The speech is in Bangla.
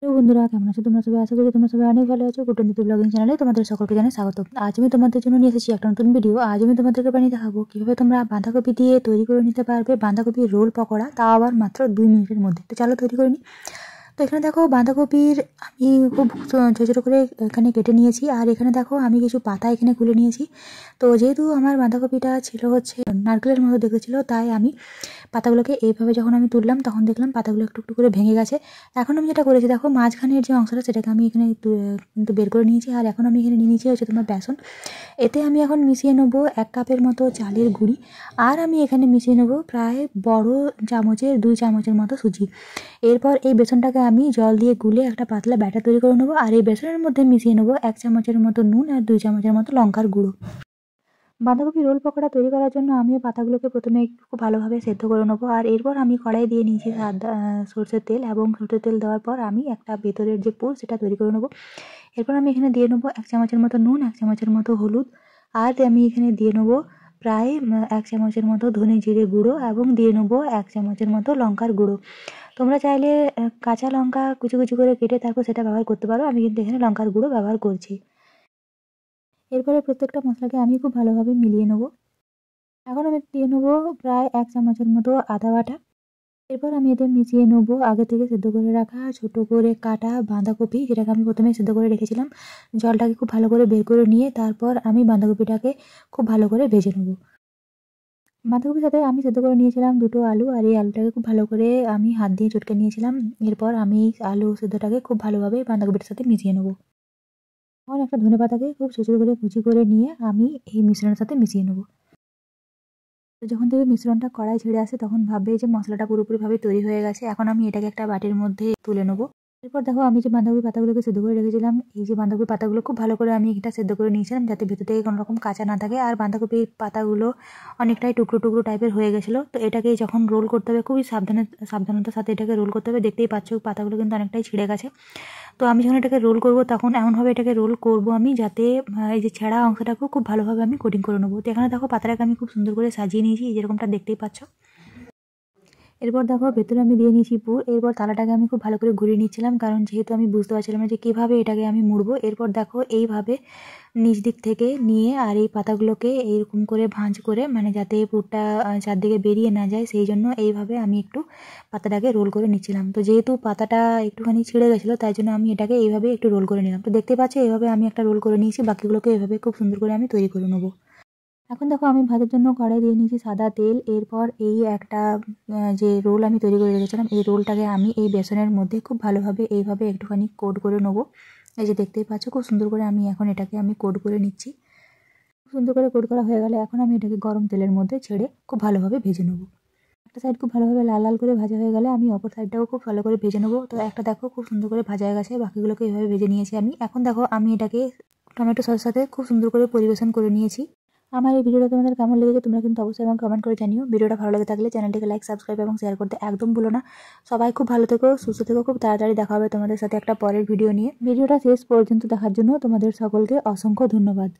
হ্যালো বন্ধুরা, কেমন আছো তোমরা সবাই? আশা করি তোমরা সবাই অনেক ভালো আছো। কুটনীতি ব্লগিং চ্যানেলে তোমাদের সকলকে জানাই স্বাগত। আজ আমি তোমাদের জন্য নিয়ে এসেছি একটা নতুন ভিডিও। আজ আমি তোমাদেরকে বানিয়ে দেখাবো কিভাবে তোমরা বাঁধাকপি দিয়ে তৈরি করে নিতে পারবে বাঁধাকপির রোল পকোড়া, তাও আবার মাত্র 2 মিনিটের মধ্যে। তো চলো তৈরি করে নিই। তো এখানে দেখো বাঁধাকপির আমি খুব ছোটো ছোটো করে এখানে কেটে নিয়েছি। আর এখানে দেখো আমি কিছু পাতা এখানে খুলে নিয়েছি। তো যেহেতু আমার বাঁধাকপিটা ছিল হচ্ছে নারকেলের মতো দেখেছিল, তাই আমি পাতাগুলোকে এইভাবে যখন আমি তুললাম তখন দেখলাম পাতাগুলো একটু একটু করে ভেঙে গেছে। এখন আমি যেটা করেছি দেখো, মাঝখানের যে অংশটা সেটাকে আমি এখানে কিন্তু বের করে নিয়েছি। আর এখন আমি এখানে নিয়ে নিয়েছি হচ্ছে তোমার বেসন। এতে আমি এখন মিশিয়ে নেবো 1 কাপের মতো চালের গুঁড়ি। আর আমি এখানে মিশিয়ে নেবো প্রায় বড় চামচের 2 চামচের মতো সুজি। এরপর এই বেসনটাকে আমি জল দিয়ে গুলে একটা পাতলা ব্যাটার তৈরি করে নেবো। আর এই বেসনের মধ্যে মিশিয়ে নেবো 1 চামচের মতো নুন আর 2 চামচের মতো লঙ্কার গুঁড়ো। বাঁধাকপি রোল পকোড়া তৈরি করার জন্য আমি পাতাগুলোকে প্রথমে একটু ভালোভাবে সেদ্ধ করে নেবো। আর এরপর আমি কড়াই দিয়ে নিয়েছি সরষের তেল, এবং সরষের তেল দেওয়ার পর আমি একটা ভেতরের যে পুর সেটা তৈরি করে নেবো। এরপর আমি এখানে দিয়ে নেবো 1 চামচের মতো নুন, 1 চামচের মতো হলুদ, আর আমি এখানে দিয়ে নেবো প্রায় 1 চামচের মতো ধনে জিরে গুঁড়ো, এবং দিয়ে নেবো 1 চামচের মতো লঙ্কার গুঁড়ো। তোমরা চাইলে কাঁচা লঙ্কা কুচি কুচি করে কেটে তারপর সেটা ব্যবহার করতে পারো। আমি কিন্তু এখানে লঙ্কার গুঁড়ো ব্যবহার করছি। এরপরে প্রত্যেকটা মশলাকে আমি খুব ভালোভাবে মিলিয়ে নেবো। এখন আমি দিয়ে নেবো প্রায় 1 চামচের মতো আদা বাটা। এরপর আমি এতে মিশিয়ে নেবো আগে থেকে সেদ্ধ করে রাখা ছোট করে কাটা বাঁধাকপি, যেটাকে আমি প্রথমে সেদ্ধ করে রেখেছিলাম। জলটাকে খুব ভালো করে বের করে নিয়ে তারপর আমি বাঁধাকপিটাকে খুব ভালো করে ভেজে নেবো। বাঁধাকপির সাথে আমি সেদ্ধ করে নিয়েছিলাম 2টো আলু, আর এই আলুটাকে খুব ভালো করে আমি হাত দিয়ে চটকে নিয়েছিলাম। এরপর আমি আলু সেদ্ধটাকে খুব ভালোভাবে বাঁধাকপির সাথে মিশিয়ে নেবো। এখন একটা ধনেপাতাকে খুব ছোটো করে কুচি করে নিয়ে আমি এই মিশ্রণের সাথে মিশিয়ে নেবো। তো যখন দেখবে মিশ্রণটা কড়াই ছেড়ে আসে তখন ভাববে যে মশলাটা পুরোপুরিভাবে তৈরি হয়ে গেছে। এখন আমি এটাকে একটা বাটির মধ্যে তুলে নেবো। এরপর দেখো আমি যে বাঁধাকপির পাতাগুলোকে সেদ্ধ করে রেখেছিলাম, এই যে বাঁধাকপির পাতাগুলো খুব ভালো করে আমি এটা সেদ্ধ করে নিয়েছিলাম যাতে ভেতর থেকে কোনো রকম কাঁচা না থাকে। আর বাঁধাকপির পাতাগুলো অনেকটাই টুকরো টুকরো টাইপের হয়ে গেছিলো। তো এটাকে যখন রোল করতে হবে খুবই সাবধানতার সাথে এটাকে রোল করতে হবে। দেখতেই পাচ্ছ পাতাগুলো কিন্তু অনেকটাই ছিঁড়ে গেছে। তো আমি যখন এটাকে রোল করব তখন এমনভাবে এটাকে রোল করব আমি যাতে এই যে ছেঁড়া অংশটাকেও খুব ভালোভাবে আমি কোটিং করে নেবো। তো এখানে দেখো পাতাটাকে আমি খুব সুন্দর করে সাজিয়ে নিয়েছি, যেরকমটা দেখতেই পাচ্ছ। এরপর দেখো ভেতরে আমি দিয়ে নিয়েছি পুর। এরপর থালাটাকে আমি খুব ভালো করে ঘুরিয়ে নিচ্ছিলাম, কারণ যেহেতু আমি বুঝতে পারছিলাম না যে কীভাবে এটাকে আমি মুড়বো। এরপর দেখো এইভাবে নিচ দিক থেকে নিয়ে আর এই পাতাগুলোকে এইরকম করে ভাঁজ করে, মানে যাতে পুরটা চারদিকে বেরিয়ে না যায়, সেই জন্য এইভাবে আমি একটু পাতাটাকে রোল করে নিচ্ছিলাম। তো যেহেতু পাতাটা একটুখানি ছিঁড়ে গেছিলো তাই জন্য আমি এটাকে এইভাবে একটু রোল করে নিলাম। তো দেখতে পাচ্ছ এইভাবে আমি একটা রোল করে নিয়েছি, বাকিগুলোকে এইভাবে খুব সুন্দর করে আমি তৈরি করে নেবো। এখন দেখো আমি ভাজার জন্য কড়াই দিয়ে নিয়েছি সাদা তেল। এরপর এই একটা যে রোল আমি তৈরি করে রেখেছিলাম এই রোলটাকে আমি এই বেসনের মধ্যে খুব ভালোভাবে এইভাবে একটুখানি কোট করে নেবো। এই যে দেখতেই পাচ্ছ খুব সুন্দর করে আমি এখন এটাকে আমি কোট করে নিচ্ছি। খুব সুন্দর করে কোট করা হয়ে গেলে এখন আমি এটাকে গরম তেলের মধ্যে ছেড়ে খুব ভালোভাবে ভেজে নেবো। একটা সাইড খুব ভালোভাবে লাল লাল করে ভাজা হয়ে গেলে আমি অপর সাইডটাও খুব ভালো করে ভেজে নেবো। তো একটা দেখো খুব সুন্দর করে ভাজা হয়ে গেছে, বাকিগুলোকে এইভাবে ভেজে নিয়েছি আমি। এখন দেখো আমি এটাকে টমেটো সসের সাথে খুব সুন্দর করে পরিবেশন করে নিয়েছি। আমার এই ভিডিওটা তোমাদের কেমন লেগেছে তোমরা কিন্তু অবশ্যই আমাকে কমেন্ট করে জানিও। ভিডিওটা ভালো লেগে থাকলে চ্যানেলটিকে লাইক, সাবস্ক্রাইব এবং শেয়ার করতে একদম ভুলো না। সবাই খুব ভালো থেকো, সুস্থ থেকো। খুব তাড়াতাড়ি দেখা হবে তোমাদের সাথে একটা পরের ভিডিও নিয়ে। ভিডিওটা শেষ পর্যন্ত দেখার জন্য তোমাদের সকলকে অসংখ্য ধন্যবাদ।